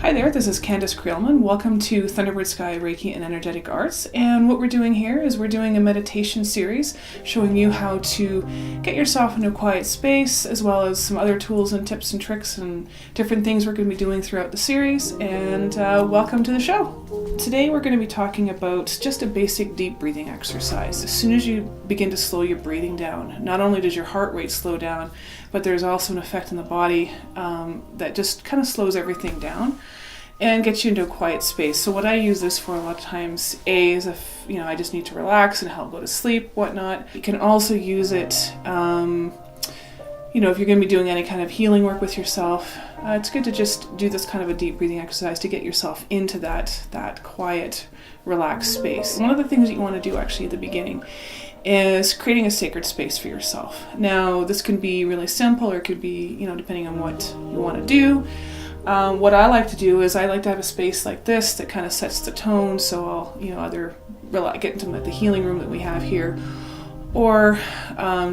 Hi there, this is Candice Creelman. Welcome to Thunderbird Sky Reiki and Energetic Arts. And what we're doing here is we're doing a meditation series showing you how to get yourself into a quiet space, as well as some other tools and tips and tricks and different things we're going to be doing throughout the series. And welcome to the show. Today we're going to be talking about just a basic deep breathing exercise. As soon as you begin to slow your breathing down, not only does your heart rate slow down, but there's also an effect in the body that just kind of slows everything down and gets you into a quiet space. So what I use this for a lot of times, is if I just need to relax and help go to sleep, whatnot. You can also use it, if you're going to be doing any kind of healing work with yourself. It's good to just do this kind of a deep breathing exercise to get yourself into that quiet, relaxed space. One of the things that you want to do actually at the beginning is creating a sacred space for yourself. Now, this can be really simple, or it could be, depending on what you want to do. What I like to do is I like to have a space like this that kind of sets the tone. So I'll, either get into the healing room that we have here, or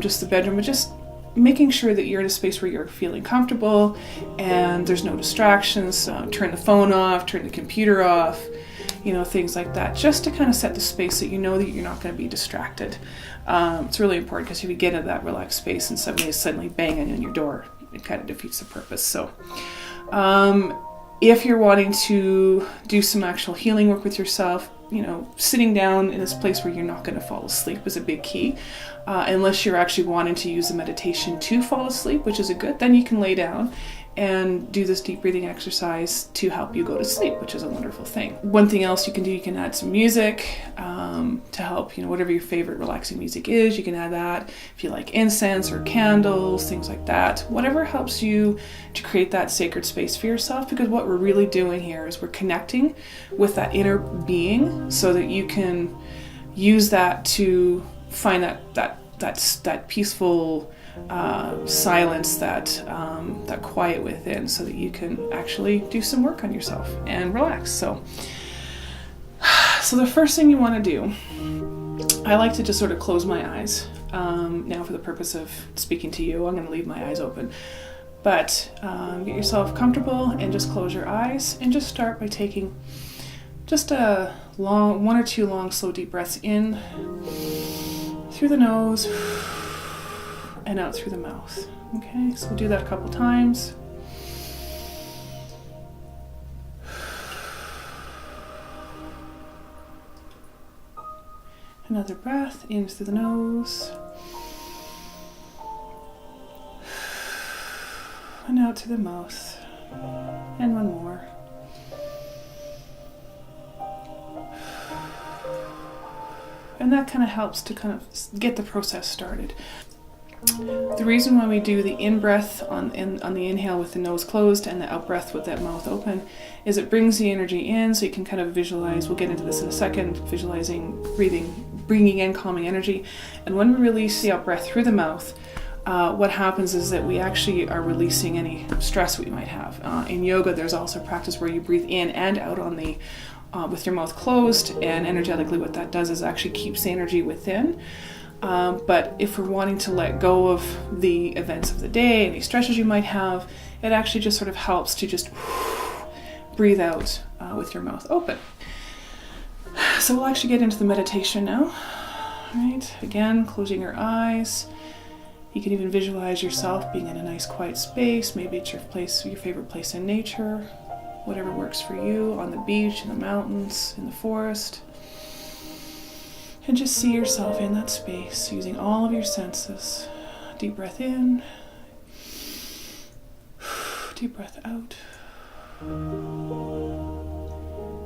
just the bedroom, but just making sure that you're in a space where you're feeling comfortable and there's no distractions. Turn the phone off, turn the computer off, things like that, just to kind of set the space so that you're not going to be distracted. It's really important, because if you get into that relaxed space and somebody is suddenly banging on your door, it kind of defeats the purpose. So if you're wanting to do some actual healing work with yourself, sitting down in this place where you're not going to fall asleep is a big key. Unless you're actually wanting to use the meditation to fall asleep, which is then you can lay down and do this deep breathing exercise to help you go to sleep, which is a wonderful thing. One thing else you can do, you can add some music to help, whatever your favorite relaxing music is, you can add that. If you like incense or candles, things like that, whatever helps you to create that sacred space for yourself, because what we're really doing here is we're connecting with that inner being so that you can use that to find that peaceful silence, that quiet within, so that you can actually do some work on yourself and relax. So the first thing you want to do, I like to just sort of close my eyes. Now, for the purpose of speaking to you, I'm going to leave my eyes open. But get yourself comfortable and just close your eyes, and just start by taking just a one or two long, slow, deep breaths in through the nose and out through the mouth. Okay, so we'll do that a couple times. Another breath in through the nose and out through the mouth. And one more. And that kind of helps to kind of get the process started. The reason why we do the in-breath on the inhale with the nose closed and the out-breath with that mouth open is it brings the energy in, so you can kind of visualize, we'll get into this in a second, visualizing, breathing, bringing in calming energy. And when we release the out-breath through the mouth, what happens is that we actually are releasing any stress we might have. In yoga, there's also a practice where you breathe in and out on the with your mouth closed, and energetically what that does is actually keeps the energy within. But if we're wanting to let go of the events of the day, any stresses you might have, it actually just sort of helps to just breathe out with your mouth open. So we'll actually get into the meditation now. All right, again, closing your eyes. You can even visualize yourself being in a nice quiet space. Maybe it's your favorite place in nature, whatever works for you, on the beach, in the mountains, in the forest. And just see yourself in that space using all of your senses. Deep breath in, deep breath out.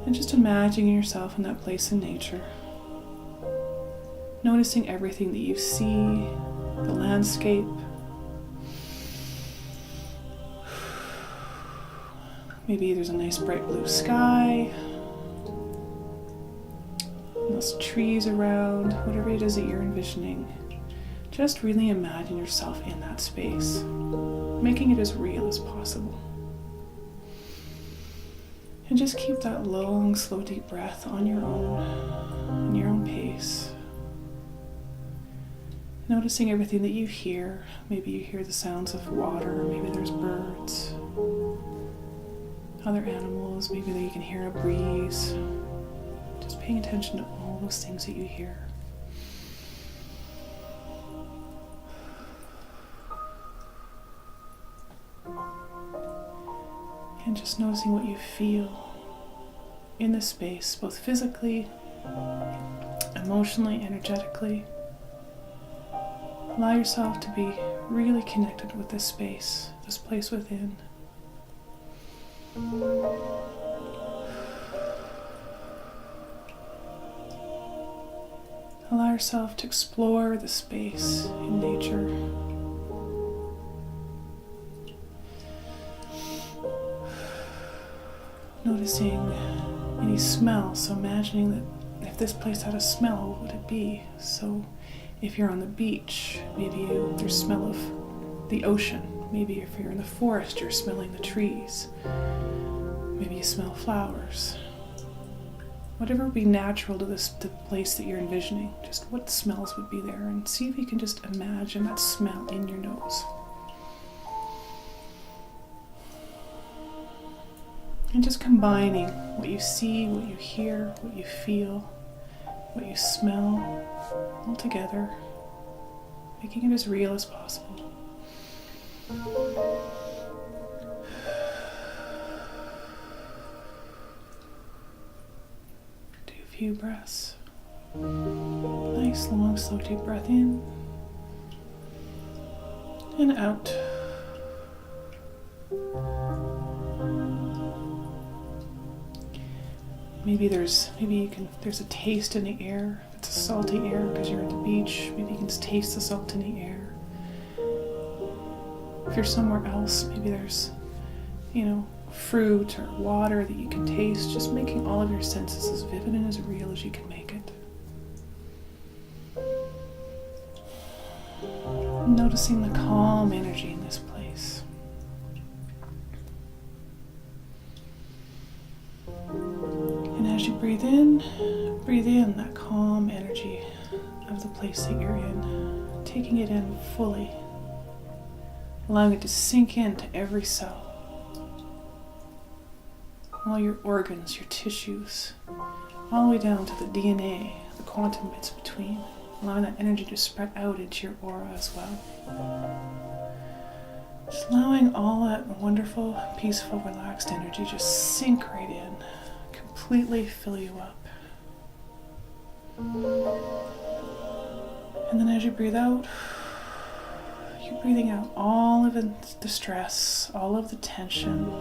And just imagine yourself in that place in nature. Noticing everything that you see, the landscape. Maybe there's a nice bright blue sky. Those trees around, whatever it is that you're envisioning. Just really imagine yourself in that space, making it as real as possible. And just keep that long, slow, deep breath on your own pace. Noticing everything that you hear. Maybe you hear the sounds of water, maybe there's birds. other animals, maybe that you can hear a breeze. Just paying attention to all those things that you hear. And just noticing what you feel in the space, both physically, emotionally, energetically. Allow yourself to be really connected with this space, this place within. Allow yourself to explore the space in nature. Noticing any smell, so imagining that if this place had a smell, what would it be? So if you're on the beach, maybe there's smell of the ocean. Maybe if you're in the forest, you're smelling the trees. Maybe you smell flowers. Whatever would be natural to the place that you're envisioning, just what smells would be there, and see if you can just imagine that smell in your nose. And just combining what you see, what you hear, what you feel, what you smell, all together, making it as real as possible. Do a few breaths. Nice, long, slow, deep breath in and out. Maybe there's a taste in the air. It's a salty air because you're at the beach. Maybe you can just taste the salt in the air. If you're somewhere else, maybe there's, fruit or water that you can taste. Just making all of your senses as vivid and as real as you can make it. Noticing the calm energy in this place. And as you breathe in that calm energy of the place that you're in, taking it in fully, allowing it to sink into every cell, all your organs, your tissues, all the way down to the DNA, the quantum bits between, allowing that energy to spread out into your aura as well. Just allowing all that wonderful, peaceful, relaxed energy just sink right in, completely fill you up. And then as you breathe out, you're breathing out all of the stress, all of the tension,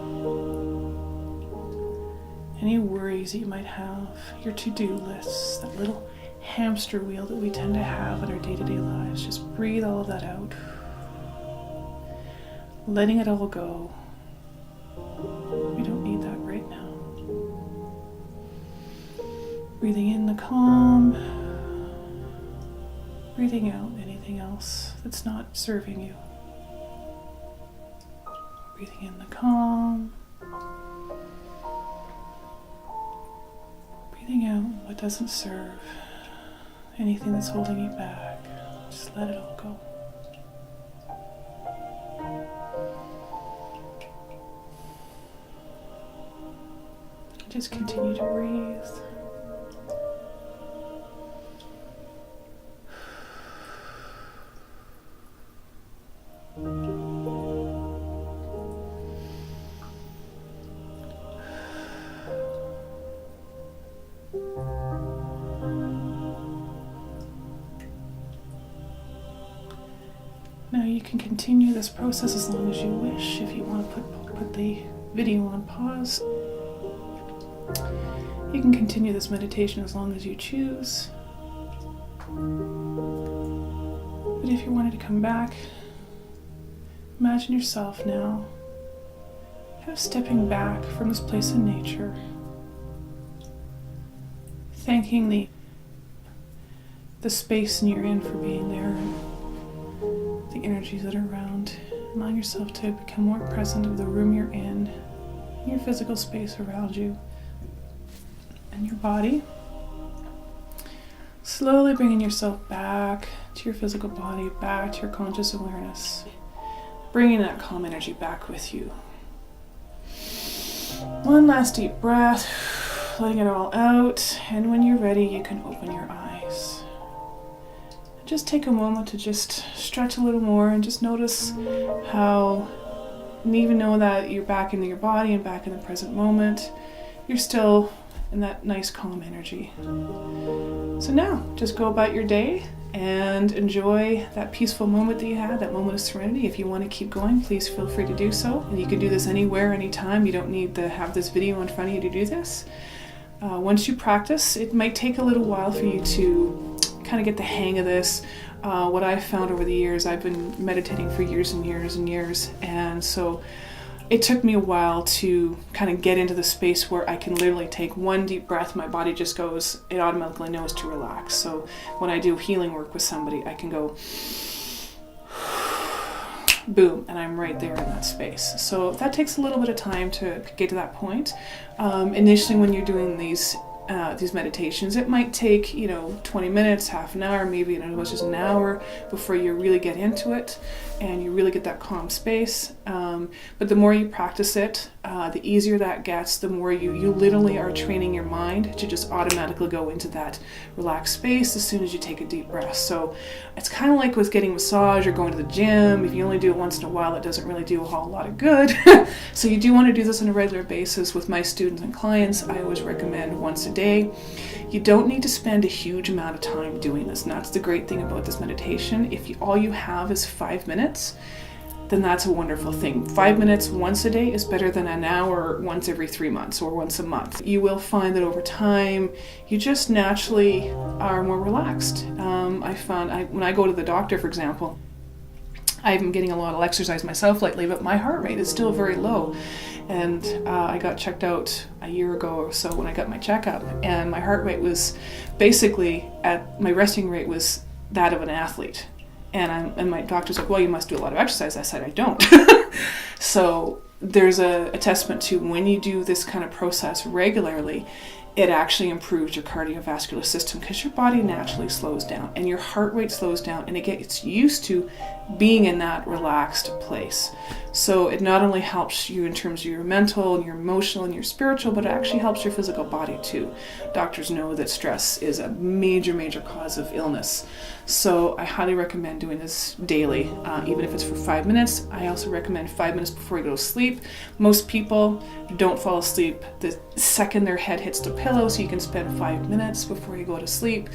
any worries that you might have, your to-do lists, that little hamster wheel that we tend to have in our day-to-day lives. Just breathe all of that out, letting it all go. We don't need that right now. Breathing in the calm, breathing out anything else that's not serving you. Breathing in the calm, breathing out what doesn't serve, anything that's holding you back. Just let it all go. Just continue to breathe. Now you can continue this process as long as you wish. If you want to put the video on pause, you can continue this meditation as long as you choose. But if you wanted to come back, imagine yourself now kind of stepping back from this place in nature, thanking the space you're in for being there, and the energies that are around, allowing yourself to become more present of the room you're in, your physical space around you, and your body. Slowly bringing yourself back to your physical body, back to your conscious awareness, bringing that calm energy back with you. One last deep breath, letting it all out. And when you're ready, you can open your eyes. Just take a moment to just stretch a little more and just notice how, and even know that you're back into your body and back in the present moment, you're still in that nice calm energy. So now, just go about your day and enjoy that peaceful moment that you had, that moment of serenity. If you want to keep going, please feel free to do so. And you can do this anywhere, anytime. You don't need to have this video in front of you to do this. Once you practice, it might take a little while for you to kind of get the hang of this. What I've found over the years, I've been meditating for years and years and years, and so it took me a while to kind of get into the space where I can literally take one deep breath, my body just goes, it automatically knows to relax. So when I do healing work with somebody, I can go boom, and I'm right there in that space. So that takes a little bit of time to get to that point. Initially, when you're doing these meditations, it might take 20 minutes, half an hour, maybe as much as an hour before you really get into it and you really get that calm space. But the more you practice it, the easier that gets, the more you literally are training your mind to just automatically go into that relaxed space as soon as you take a deep breath. So it's kind of like with getting massage or going to the gym. If you only do it once in a while, it doesn't really do a whole lot of good. So you do want to do this on a regular basis. With my students and clients, I always recommend once a day. You don't need to spend a huge amount of time doing this, and that's the great thing about this meditation. If all you have is 5 minutes, then that's a wonderful thing. 5 minutes once a day is better than an hour once every 3 months or once a month. You will find that over time, you just naturally are more relaxed. I found when I go to the doctor, for example, I've been getting a lot of exercise myself lately, but my heart rate is still very low. And I got checked out a year ago or so when I got my checkup, and my heart rate was basically my resting rate was that of an athlete. And my doctor's like, well, you must do a lot of exercise. I said, I don't. So there's a testament to when you do this kind of process regularly, it actually improves your cardiovascular system because your body naturally slows down and your heart rate slows down and it gets used to being in that relaxed place. So it not only helps you in terms of your mental and your emotional and your spiritual, but it actually helps your physical body too. Doctors know that stress is a major, major cause of illness. So I highly recommend doing this daily, even if it's for 5 minutes. I also recommend 5 minutes before you go to sleep. Most people don't fall asleep the second their head hits the pillow, so you can spend 5 minutes before you go to sleep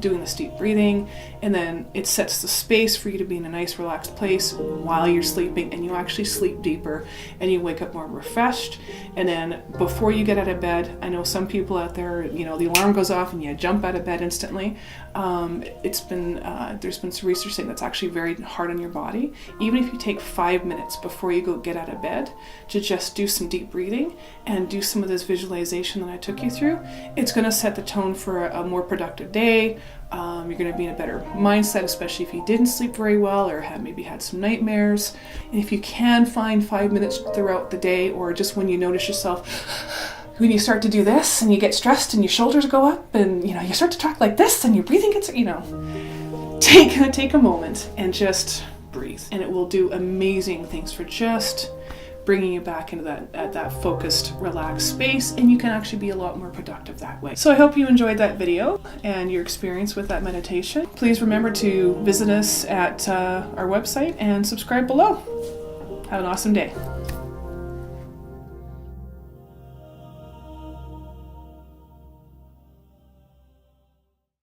doing this deep breathing, and then it sets the space for you to be in a nice relaxed place while you're sleeping, and you actually sleep deeper and you wake up more refreshed. And then before you get out of bed, I know some people out there, the alarm goes off and you jump out of bed instantly. There's been some research saying that's actually very hard on your body. Even if you take 5 minutes before you get out of bed to just do some deep breathing and do some of this visualization that I took you through, it's going to set the tone for a more productive day. You're going to be in a better mindset, especially if you didn't sleep very well or maybe had some nightmares. And if you can find 5 minutes throughout the day, or just when you notice yourself, when you start to do this and you get stressed and your shoulders go up and you start to talk like this and your breathing gets, take a moment and just breathe, and it will do amazing things for just bringing you back into that focused, relaxed space, and you can actually be a lot more productive that way. So I hope you enjoyed that video and your experience with that meditation. Please remember to visit us at our website and subscribe below. Have an awesome day.